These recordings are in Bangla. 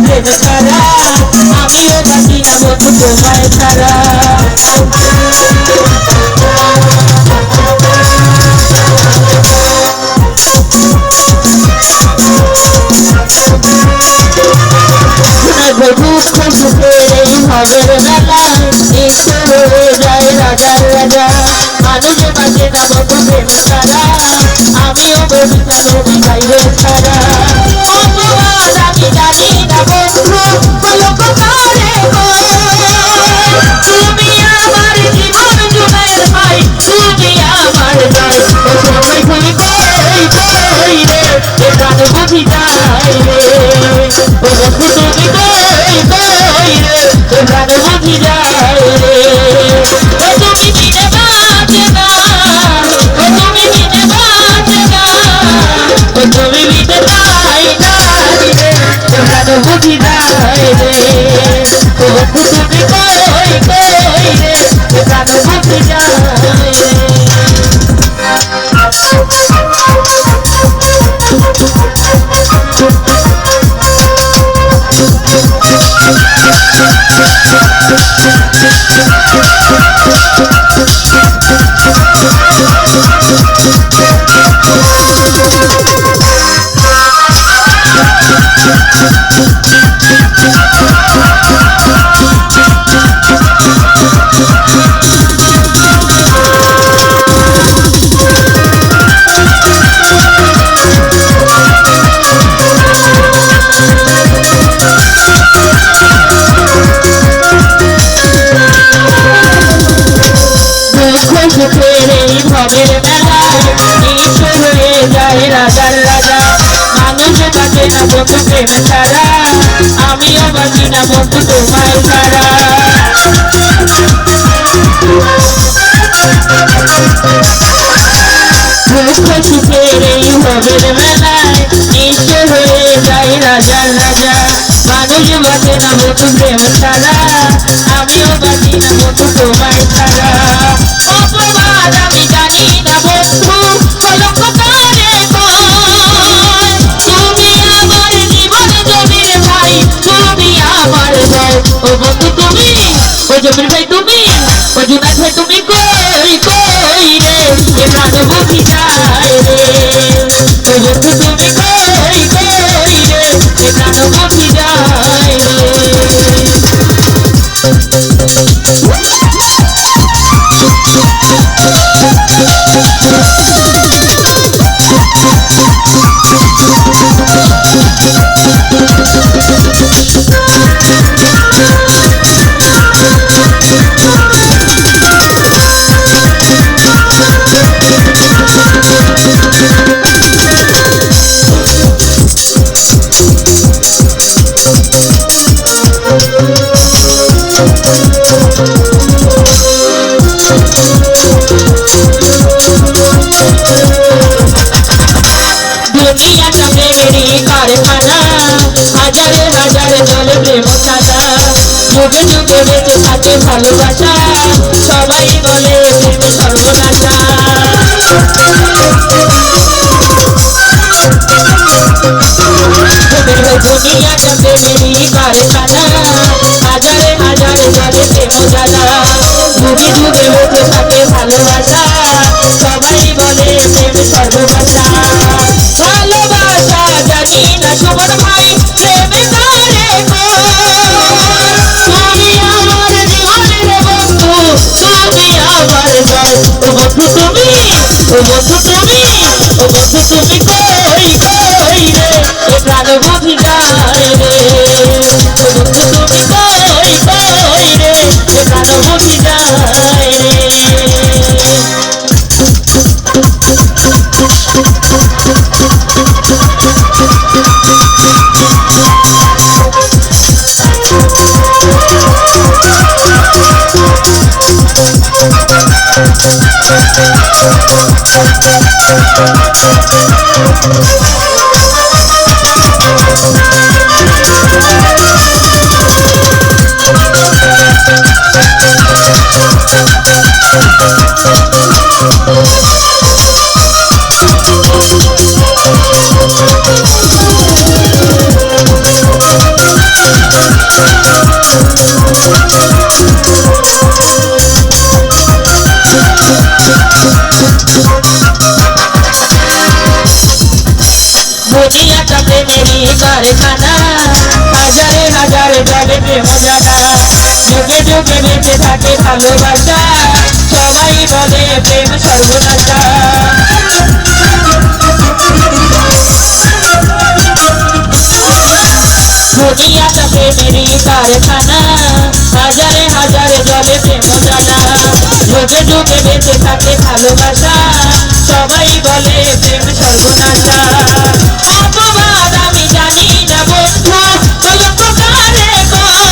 প্রেম ছাড়া আমিও বাঁচি না বন্ধু তোমায় ছাড়া দুঃখ সুখের এই ভবের বেলায় ইচ্ছে হয়ে যায় রাজার রাজা মানুষ বাঁচে না বন্ধু প্রেম ছাড়া আমিও বলি কেন বাইরে ছাড়া অপবাদ আমি জানি না বন্ধু বলো কোথায় তুমি আমার জীবন জুড়ে ভাই তুমি আমার জয় তোমায় ভুলি কই কই রে এ প্রাণ বুঝি যায় রে ও বন্ধু তুমি কই কই রে এ প্রাণ বুঝি যায় রে ও তুমি দিনে বাঁচে না ও তুমি দিনে বাঁচে না ও তুমি দিতে চাই না রে এ প্রাণ বুঝি যায় রে ও বন্ধু তুমি কই কই রে এ প্রাণ বুঝি যায় রে সুখের এই ভবের বেলায় ইচ্ছে হয়ে যায় রাজার রাজা মানুষ বাঁচে না বন্ধু প্রেম ছাড়া আমিও বাঁচি না বন্ধু তোমায় ছাড়া দুঃখ সুখের এই ভবের বেলায় ইচ্ছে হয়ে যায় রাজার রাজা মানুষ বাঁচে না বন্ধু প্রেম ছাড়া আমিও বাঁচি না বন্ধু তোমায় ছাড়া অপবাদ আমি জানি না বন্ধু বলো কোথায় তুমি আমার জীবন জমির ভাই তুমি আমার জয় ও বন্ধু তুমি ও জমির ভাই তুমি ও জুনাদ ভাই তুমি কই কই রে এ প্রাণ বুঝি যায় রে ও বন্ধু তুমি কই কই রে এ প্রাণ বুঝি যায় রে দুনিয়াটা প্রেমেরই কারখানা হাজারে হাজারে জলে প্রেম সাদা যুগে যুগে বেঁচে থাকে ভালোবাসা সবাই বলে প্রেম সর্বনাশা দুনিয়াটা প্রেমেরই কারখানা হাজারে হাজারে জলে প্রেম সাদা যুগে যুগে বেঁচে থাকে ভালোবাসা সবাই বলে প্রেম সর্বনাশা ভালোবাসা জানি না সুমন ভাই প্রেমে তারে তুমি আমার জীবনের বন্ধু তুমি আমার জয় ও বন্ধু তুমি ও বন্ধু তুমি ও বন্ধু তুমি কই কই রে এ প্রাণ বুঝি যায় রে ও বন্ধু তুমি কই কই রে এ প্রাণ বুঝি যায় রে দুনিয়াটা প্রেমেরই কারখানা, হাজারে হাজারে জলে প্রেম জানা, যুগে যুগে বেঁচে থাকে ভালোবাসা, সবাই বলে প্রেম সর্বনাশা। দুনিয়াটা প্রেমেরই কারখানা, হাজারে হাজারে জলে প্রেম জানা, যুগে যুগে বেঁচে থাকে ভালোবাসা, সবাই বলে প্রেম সর্বনাশা। অপবাদ আমি জানি না বন্ধু, কলঙ্ক কারে কয়,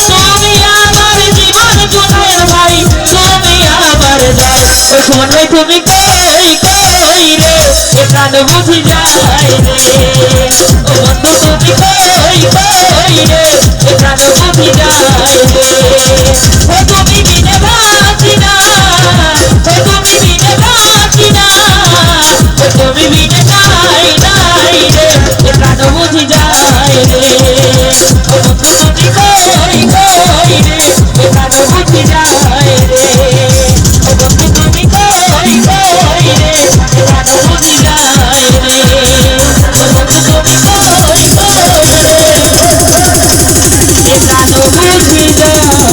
তুমি আমার জীবন জুড়ে ভাই, তুমি আমার জয়। ও শোন ভাই তুমি কই কই রে, এ প্রাণ বুঝি যায় রে। ও বন্ধু তুমি কই কই রে, এ প্রাণ বুঝি যায় রে। ও তুমি বিনে বাঁচি না, ও তুমি বিনে বাঁচি না, ও তুমি বিনে নাই নাই রে, এ প্রাণ বুঝি যায় রে। ও বন্ধু তুমি কই কই রে, এ প্রাণ বুঝি যায় রে। ও বন্ধু তুমি কই কই রে, এ প্রাণ বুঝি যায় রে। ও বন্ধু তুমি কই কই রে, এ প্রাণ বুঝি যায় রে।